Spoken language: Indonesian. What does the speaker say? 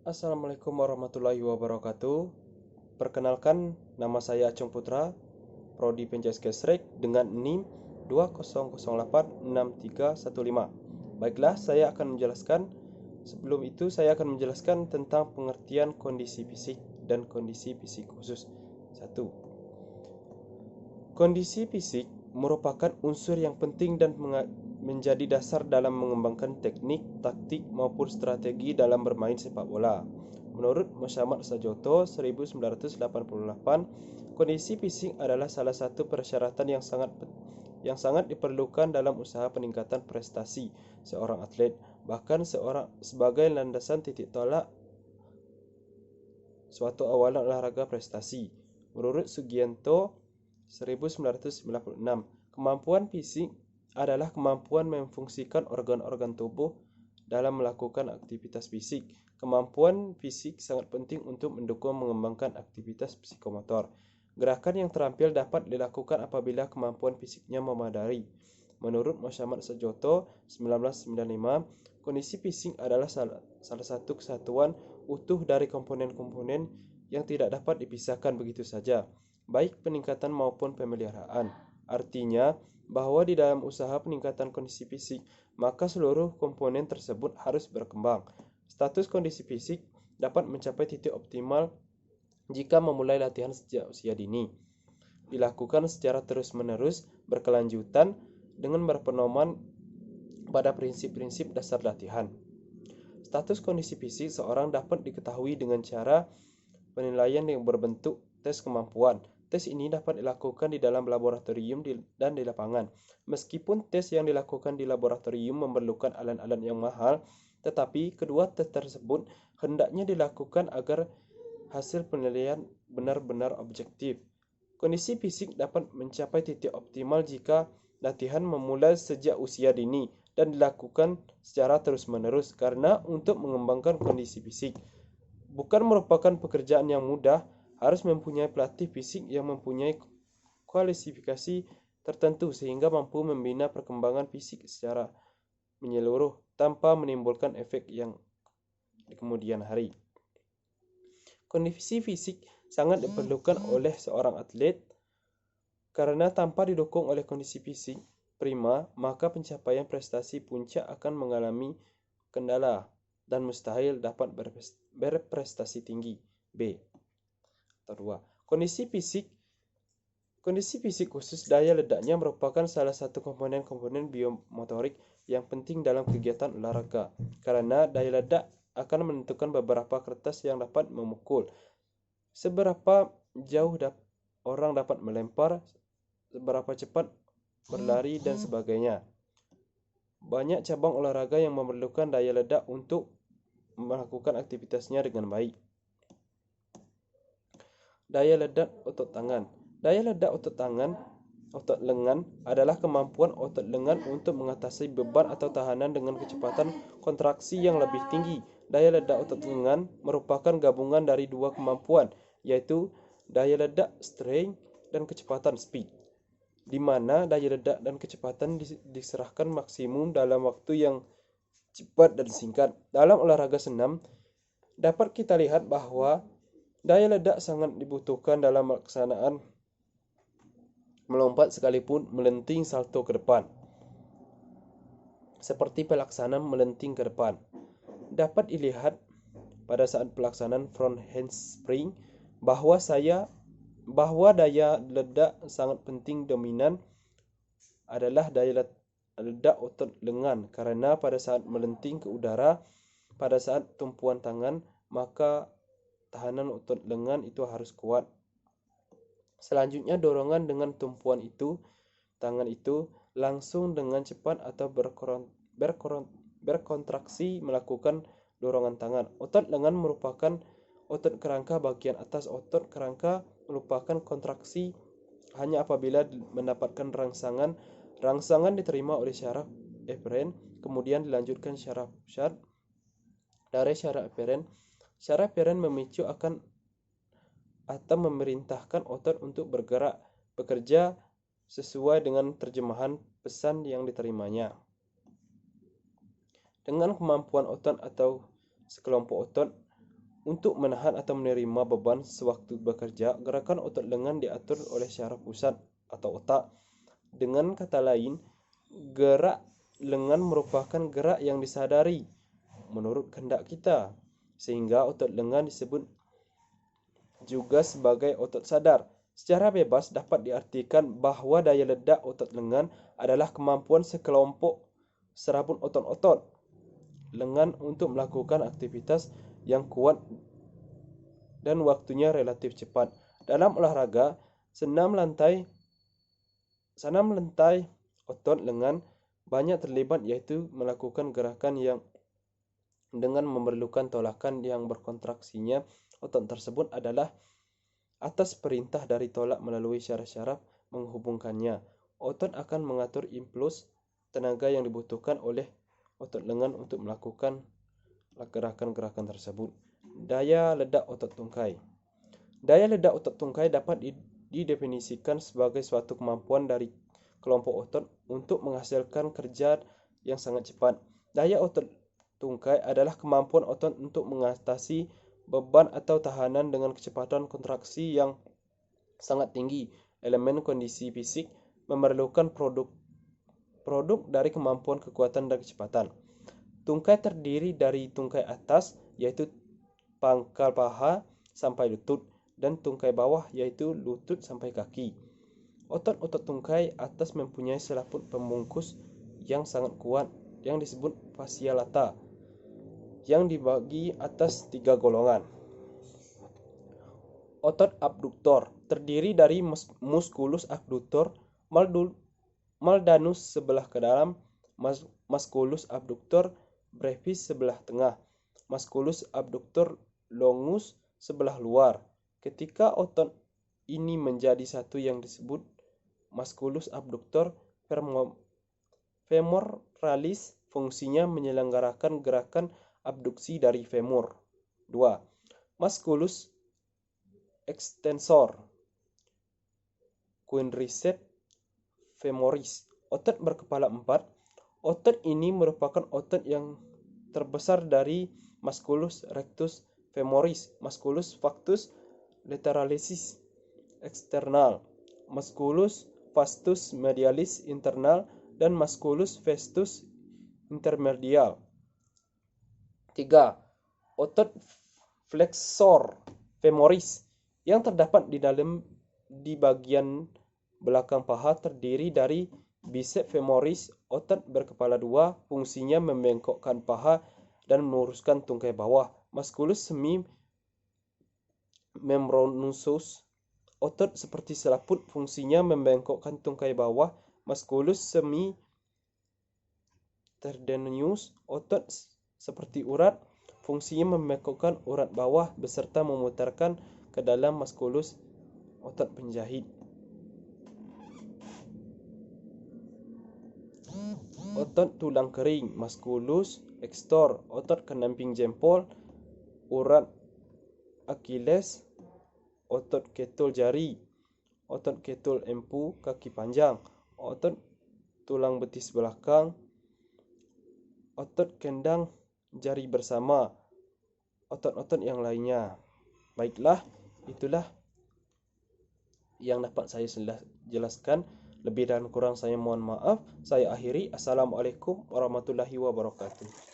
Assalamualaikum warahmatullahi wabarakatuh. Perkenalkan, nama saya Acung Putra, Prodi Penjaskesrek dengan NIM 20086315. Baiklah, saya akan menjelaskan. Sebelum itu, saya akan menjelaskan tentang pengertian kondisi fisik dan kondisi fisik khusus. 1. Kondisi fisik merupakan unsur yang penting dan menjadi dasar dalam mengembangkan teknik, taktik, maupun strategi dalam bermain sepak bola. Menurut Mohammad Sajoto 1988, kondisi fisik adalah salah satu persyaratan yang sangat diperlukan dalam usaha peningkatan prestasi seorang atlet, bahkan sebagai landasan titik tolak suatu awalan olahraga prestasi. Menurut Sugianto 1996, kemampuan fisik adalah kemampuan memfungsikan organ-organ tubuh dalam melakukan aktivitas fisik. Kemampuan fisik sangat penting untuk mendukung mengembangkan aktivitas psikomotor. Gerakan yang terampil dapat dilakukan apabila kemampuan fisiknya memadai. Menurut Mohammad Sajoto 1995, kondisi fisik adalah salah satu kesatuan utuh dari komponen-komponen yang tidak dapat dipisahkan begitu saja, baik peningkatan maupun pemeliharaan. Artinya, bahwa di dalam usaha peningkatan kondisi fisik, maka seluruh komponen tersebut harus berkembang. Status kondisi fisik dapat mencapai titik optimal jika memulai latihan sejak usia dini. Dilakukan secara terus-menerus, berkelanjutan, dengan berpedoman pada prinsip-prinsip dasar latihan. Status kondisi fisik seorang dapat diketahui dengan cara penilaian yang berbentuk tes kemampuan. Tes ini dapat dilakukan di dalam laboratorium dan di lapangan. Meskipun tes yang dilakukan di laboratorium memerlukan alat-alat yang mahal, tetapi kedua tes tersebut hendaknya dilakukan agar hasil penilaian benar-benar objektif. Kondisi fisik dapat mencapai titik optimal jika latihan memulai sejak usia dini dan dilakukan secara terus-menerus, karena untuk mengembangkan kondisi fisik bukan merupakan pekerjaan yang mudah, harus mempunyai pelatih fisik yang mempunyai kualifikasi tertentu sehingga mampu membina perkembangan fisik secara menyeluruh tanpa menimbulkan efek yang di kemudian hari. Kondisi fisik sangat diperlukan oleh seorang atlet karena tanpa didukung oleh kondisi fisik prima, maka pencapaian prestasi puncak akan mengalami kendala dan mustahil dapat berprestasi tinggi. B. Atau 2. Kondisi fisik khusus daya ledaknya merupakan salah satu komponen-komponen biomotorik yang penting dalam kegiatan olahraga, karena daya ledak akan menentukan beberapa kertas yang dapat memukul, seberapa jauh orang dapat melempar, seberapa cepat berlari, dan sebagainya. Banyak cabang olahraga yang memerlukan daya ledak untuk melakukan aktivitasnya dengan baik. Daya ledak otot tangan. Daya ledak otot lengan adalah kemampuan otot lengan untuk mengatasi beban atau tahanan dengan kecepatan kontraksi yang lebih tinggi. Daya ledak otot lengan merupakan gabungan dari dua kemampuan, yaitu daya ledak strength dan kecepatan speed, di mana daya ledak dan kecepatan diserahkan maksimum dalam waktu yang cepat dan singkat. Dalam olahraga senam, dapat kita lihat bahwa daya ledak sangat dibutuhkan dalam pelaksanaan melompat sekalipun melenting salto ke depan, seperti pelaksanaan melenting ke depan. Dapat dilihat pada saat pelaksanaan front handspring bahwa daya ledak sangat penting. Dominan adalah daya ledak otot lengan, karena pada saat melenting ke udara, pada saat tumpuan tangan, maka tahanan otot lengan itu harus kuat. Selanjutnya, dorongan dengan tumpuan tangan itu langsung dengan cepat atau berkontraksi melakukan dorongan tangan. Otot lengan merupakan otot kerangka bagian atas. Otot kerangka merupakan kontraksi hanya apabila mendapatkan rangsangan. Rangsangan diterima oleh syaraf eferen, kemudian dilanjutkan syaraf pusat. Dari syaraf eferen, memicu atau memerintahkan otot untuk bekerja sesuai dengan terjemahan pesan yang diterimanya. Dengan kemampuan otot atau sekelompok otot Untuk menahan atau menerima beban sewaktu bekerja, gerakan otot lengan diatur oleh syaraf pusat atau otak. Dengan kata lain, gerak lengan merupakan gerak yang disadari menurut kehendak kita, sehingga otot lengan disebut juga sebagai otot sadar. Secara bebas dapat diartikan bahwa daya ledak otot lengan adalah kemampuan sekelompok serabut otot-otot lengan untuk melakukan aktivitas yang kuat dan waktunya relatif cepat. Dalam olahraga, senam lantai otot lengan banyak terlibat, yaitu melakukan gerakan yang dengan memerlukan tolakan yang berkontraksinya otot tersebut adalah atas perintah dari tolak melalui syaraf-syaraf menghubungkannya. Otot akan mengatur impuls tenaga yang dibutuhkan oleh otot lengan untuk melakukan gerakan-gerakan tersebut. Daya ledak otot tungkai. Daya ledak otot tungkai dapat didefinisikan sebagai suatu kemampuan dari kelompok otot untuk menghasilkan kerja yang sangat cepat. Daya otot tungkai adalah kemampuan otot untuk mengatasi beban atau tahanan dengan kecepatan kontraksi yang sangat tinggi. Elemen kondisi fisik memerlukan produk dari kemampuan kekuatan dan kecepatan. Tungkai terdiri dari tungkai atas, yaitu pangkal paha sampai lutut, dan tungkai bawah, yaitu lutut sampai kaki. Otot-otot tungkai atas mempunyai selaput pembungkus yang sangat kuat yang disebut fascia lata, yang dibagi atas 3 golongan. Otot abduktor terdiri dari musculus abductor, malleolus sebelah ke dalam, musculus abductor brevis sebelah tengah, musculus abductor longus sebelah luar. Ketika otot ini menjadi satu yang disebut musculus abductor femoralis, fungsinya menyelenggarakan gerakan abduksi dari femur. 2. Musculus extensor quadriceps femoris, otot berkepala 4. Otot ini merupakan otot yang terbesar dari musculus rectus femoris, musculus factus lateralis external, musculus vastus medialis internal, dan musculus vastus intermedial. 3. Otot flexor femoris yang terdapat di bagian belakang paha terdiri dari biceps femoris, otot berkepala 2, fungsinya membengkokkan paha dan meluruskan tungkai bawah. Musculus semi membranosus, otot seperti selaput, fungsinya membengkokkan tungkai bawah. Musculus semi tendinous, otot seperti urat, fungsinya membengkokkan urat bawah beserta memutarkan ke dalam. Musculus otot penjahit. Otot tulang kering, musculus extor, otot kenamping jempol, urat Achilles, otot ketul jari, otot ketul empu kaki panjang, otot tulang betis belakang, otot kendang jari bersama, otot-otot yang lainnya. Baiklah, itulah yang dapat saya jelaskan. Lebih dan kurang saya mohon maaf. Saya akhiri. Assalamualaikum warahmatullahi wabarakatuh.